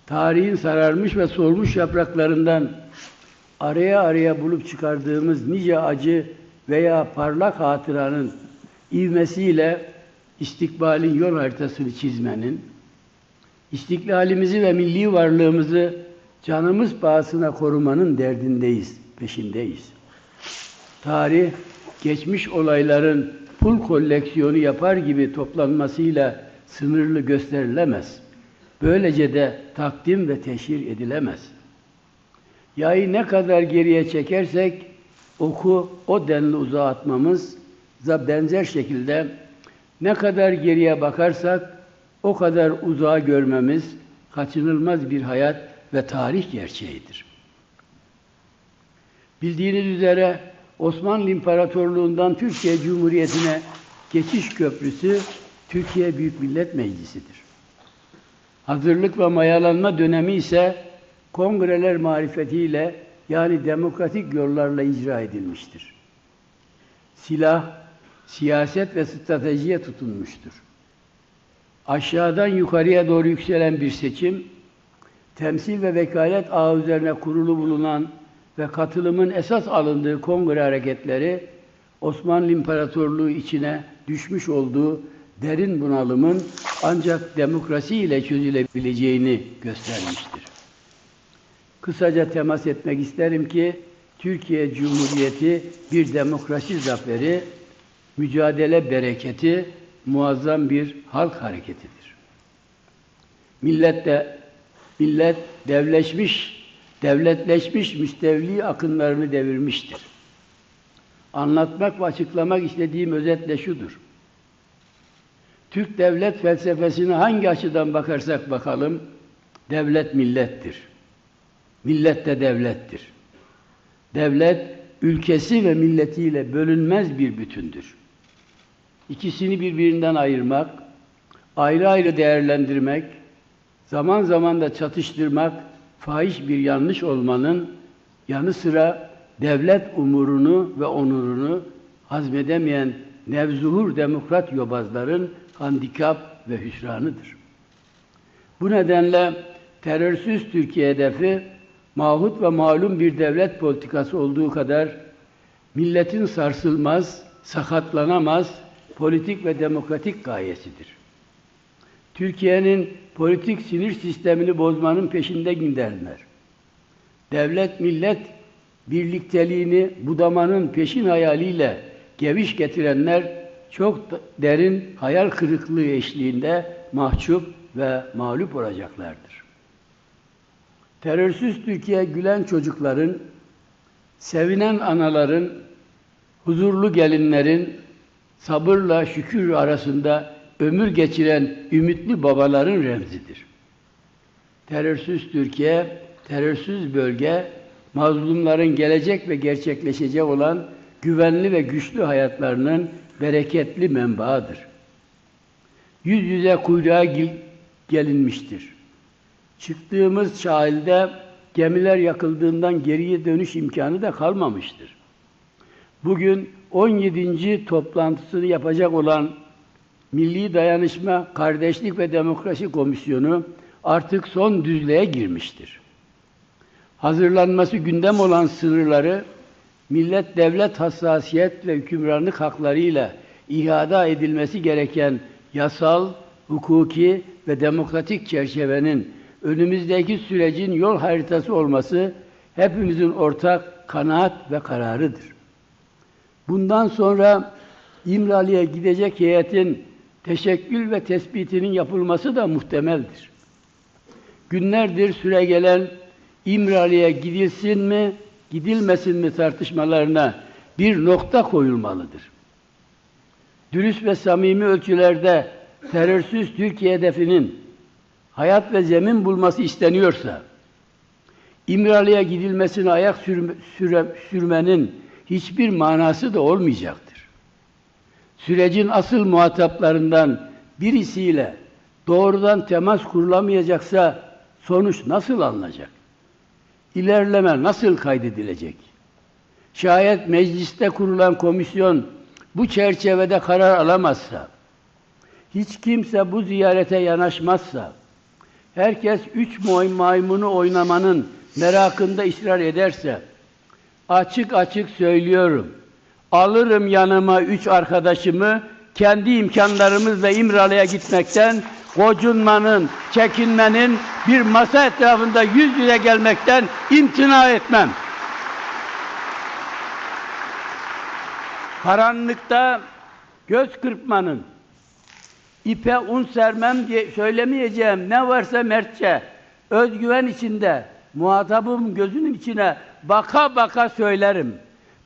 tarihin sararmış ve solmuş yapraklarından araya araya bulup çıkardığımız nice acı veya parlak hatıranın ivmesiyle istikbalin yol haritasını çizmenin, istiklalimizi ve milli varlığımızı canımız pahasına korumanın derdindeyiz, peşindeyiz. Tarih, geçmiş olayların pul koleksiyonu yapar gibi toplanmasıyla sınırlı gösterilemez. Böylece de takdim ve teşhir edilemez. Yayı ne kadar geriye çekersek, oku o denli uzağa atmamız da benzer şekilde ne kadar geriye bakarsak, o kadar uzağa görmemiz kaçınılmaz bir hayat ve tarih gerçeğidir. Bildiğiniz üzere Osmanlı İmparatorluğu'ndan Türkiye Cumhuriyeti'ne geçiş köprüsü Türkiye Büyük Millet Meclisi'dir. Hazırlık ve mayalanma dönemi ise kongreler marifetiyle yani demokratik yollarla icra edilmiştir. Silah, siyaset ve stratejiye tutunmuştur. Aşağıdan yukarıya doğru yükselen bir seçim, temsil ve vekalet ağı üzerine kurulu bulunan ve katılımın esas alındığı kongre hareketleri, Osmanlı İmparatorluğu içine düşmüş olduğu derin bunalımın ancak demokrasi ile çözülebileceğini göstermiştir. Kısaca temas etmek isterim ki, Türkiye Cumhuriyeti bir demokrasi zaferi, mücadele bereketi, muazzam bir halk hareketidir. Millet devletleşmiş müstevli akınlarını devirmiştir. Anlatmak ve açıklamak istediğim özetle şudur. Türk devlet felsefesine hangi açıdan bakarsak bakalım, devlet millettir. Millet de devlettir. Devlet, ülkesi ve milletiyle bölünmez bir bütündür. İkisini birbirinden ayırmak, ayrı ayrı değerlendirmek, zaman zaman da çatıştırmak, fahiş bir yanlış olmanın yanı sıra devlet umurunu ve onurunu hazmedemeyen nevzuhur demokrat yobazların handikap ve hüsranıdır. Bu nedenle terörsüz Türkiye hedefi, mahut ve malum bir devlet politikası olduğu kadar, milletin sarsılmaz, sakatlanamaz, politik ve demokratik gayesidir. Türkiye'nin politik sinir sistemini bozmanın peşinde gidenler, devlet-millet birlikteliğini budamanın peşin hayaliyle geviş getirenler, çok derin hayal kırıklığı eşliğinde mahcup ve mağlup olacaklardır. Terörsüz Türkiye gülen çocukların, sevinen anaların, huzurlu gelinlerin, sabırla şükür arasında ömür geçiren ümitli babaların remzidir. Terörsüz Türkiye, terörsüz bölge, mazlumların gelecek ve gerçekleşecek olan güvenli ve güçlü hayatlarının bereketli menbaıdır. Yüz yüze kuyruğa gelinmiştir. Çıktığımız sahilde gemiler yakıldığından geriye dönüş imkanı da kalmamıştır. Bugün 17. toplantısını yapacak olan Milli Dayanışma, Kardeşlik ve Demokrasi Komisyonu artık son düzlüğe girmiştir. Hazırlanması gündem olan sınırları, millet-devlet hassasiyet ve hükümranlık haklarıyla ihada edilmesi gereken yasal, hukuki ve demokratik çerçevenin önümüzdeki sürecin yol haritası olması hepimizin ortak kanaat ve kararıdır. Bundan sonra İmralı'ya gidecek heyetin teşekkül ve tespitinin yapılması da muhtemeldir. Günlerdir süregelen İmralı'ya gidilsin mi, gidilmesin mi tartışmalarına bir nokta koyulmalıdır. Dürüst ve samimi ölçülerde terörsüz Türkiye hedefinin hayat ve zemin bulması isteniyorsa, İmralı'ya gidilmesine ayak sürmenin hiçbir manası da olmayacaktır. Sürecin asıl muhataplarından birisiyle doğrudan temas kurulamayacaksa sonuç nasıl alınacak? İlerleme nasıl kaydedilecek? Şayet mecliste kurulan komisyon bu çerçevede karar alamazsa, hiç kimse bu ziyarete yanaşmazsa, herkes üç maymunu oynamanın merakında ısrar ederse, açık açık söylüyorum, alırım yanıma 3 arkadaşımı, kendi imkanlarımızla İmralı'ya gitmekten, gocunmanın, çekinmenin, bir masa etrafında yüz yüze gelmekten imtina etmem. Karanlıkta göz kırpmanın, ipe un sermem diye söylemeyeceğim ne varsa mertçe, özgüven içinde, muhatabım gözünün içine baka baka söylerim.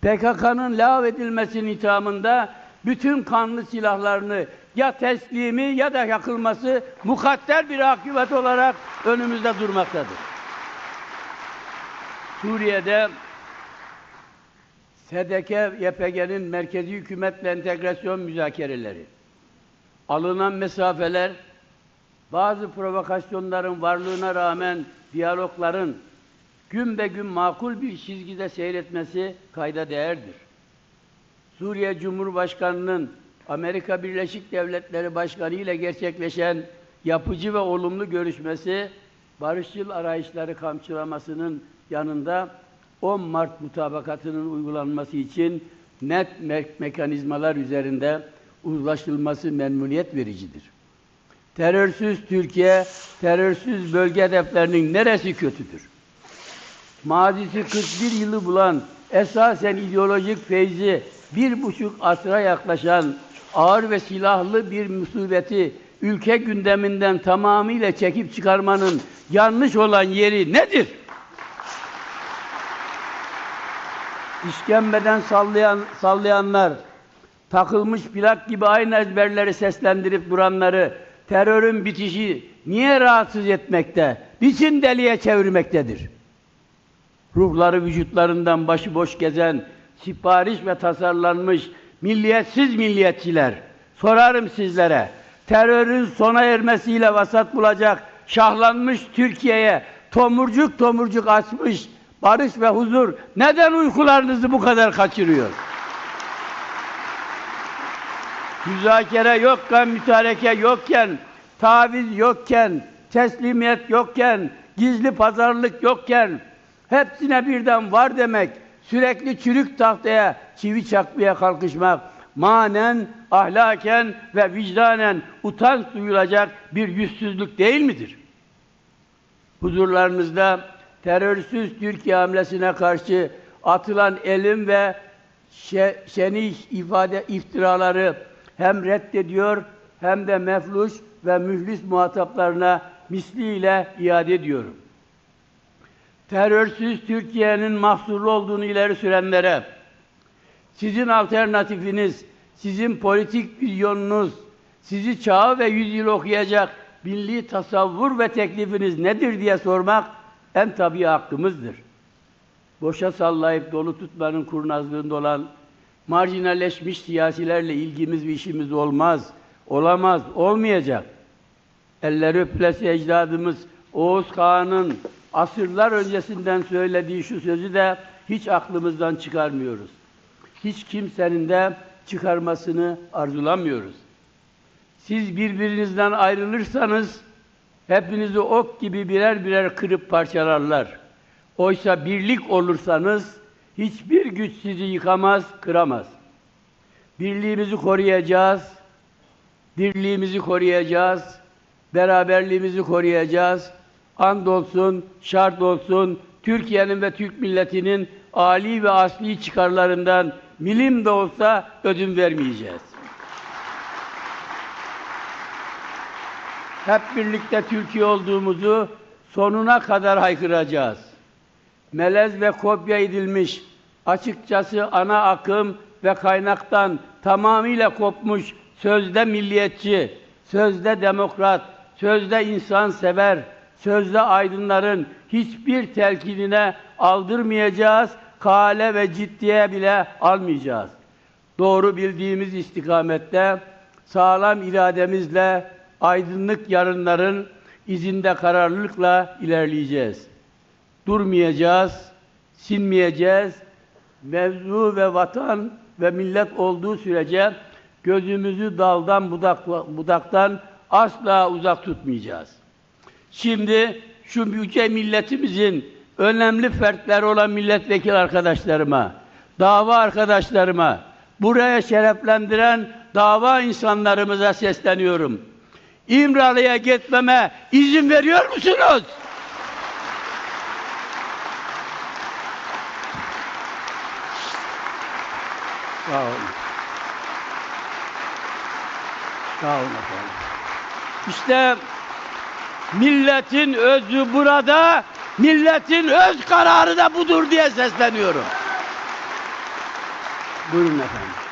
PKK'nın lağvedilmesinin ithamında bütün kanlı silahlarını ya teslimi ya da yakılması mukadder bir akıbet olarak önümüzde durmaktadır. Suriye'de SDK-YPG'nin merkezi hükümetle entegrasyon müzakereleri, alınan mesafeler, bazı provokasyonların varlığına rağmen diyalogların gün be gün makul bir çizgide seyretmesi kayda değerdir. Suriye Cumhurbaşkanı'nın Amerika Birleşik Devletleri Başkanı ile gerçekleşen yapıcı ve olumlu görüşmesi, barışçıl arayışları kamçılamasının yanında 10 Mart mutabakatının uygulanması için net mekanizmalar üzerinde uzlaşılması memnuniyet vericidir. Terörsüz Türkiye, terörsüz bölge hedeflerinin neresi kötüdür? Mazisi 41 yılı bulan, esasen ideolojik feyzi 1,5 asra yaklaşan ağır ve silahlı bir musibeti ülke gündeminden tamamıyla çekip çıkarmanın yanlış olan yeri nedir? İşkembeden sallayanlar, takılmış plak gibi aynı ezberleri seslendirip duranları terörün bitişi niye rahatsız etmekte, niçin deliye çevirmektedir? Ruhları vücutlarından başıboş gezen, sipariş ve tasarlanmış milliyetsiz milliyetçiler, sorarım sizlere, terörün sona ermesiyle vasat bulacak şahlanmış Türkiye'ye tomurcuk tomurcuk açmış barış ve huzur neden uykularınızı bu kadar kaçırıyor? Müzakere yokken, mütareke yokken, taviz yokken, teslimiyet yokken, gizli pazarlık yokken, hepsine birden var demek, sürekli çürük tahtaya çivi çakmaya kalkışmak, manen, ahlaken ve vicdanen utanç duyulacak bir yüzsüzlük değil midir? Huzurlarınızda terörsüz Türkiye hamlesine karşı atılan elim ve şenih iftiraları hem reddediyor hem de mefluş ve müflis muhataplarına misliyle iade ediyorum. Terörsüz Türkiye'nin mahsurlu olduğunu ileri sürenlere, sizin alternatifiniz, sizin politik vizyonunuz, sizi çağı ve yüzyıl okuyacak milli tasavvur ve teklifiniz nedir diye sormak en tabii hakkımızdır. Boşa sallayıp dolu tutmanın kurnazlığında olan marjinalleşmiş siyasilerle ilgimiz ve işimiz olmaz, olamaz, olmayacak. Elleri öpülesi ecdadımız Oğuz Kağan'ın asırlar öncesinden söylediği şu sözü de hiç aklımızdan çıkarmıyoruz. Hiç kimsenin de çıkarmasını arzulamıyoruz. Siz birbirinizden ayrılırsanız hepinizi ok gibi birer birer kırıp parçalarlar. Oysa birlik olursanız hiçbir güç sizi yıkamaz, kıramaz. Birliğimizi koruyacağız, dirliğimizi koruyacağız, beraberliğimizi koruyacağız. Andolsun, şart olsun, Türkiye'nin ve Türk milletinin âli ve asli çıkarlarından milim de olsa ödün vermeyeceğiz. Hep birlikte Türkiye olduğumuzu sonuna kadar haykıracağız. Melez ve kopya edilmiş, açıkçası ana akım ve kaynaktan tamamıyla kopmuş, sözde milliyetçi, sözde demokrat, sözde insansever, sözde aydınların hiçbir telkinine aldırmayacağız, kale ve ciddiye bile almayacağız. Doğru bildiğimiz istikamette, sağlam irademizle, aydınlık yarınların izinde kararlılıkla ilerleyeceğiz. Durmayacağız, sinmeyeceğiz. Mevzu ve vatan ve millet olduğu sürece gözümüzü daldan budaktan asla uzak tutmayacağız. Şimdi şu ülke milletimizin önemli fertleri olan milletvekili arkadaşlarıma, dava arkadaşlarıma, buraya şereflendiren dava insanlarımıza sesleniyorum. İmralı'ya gitmeme izin veriyor musunuz? Sağ olun. Sağ olun efendim. İşte milletin özü burada, milletin öz kararı da budur diye sesleniyorum. Buyurun efendim.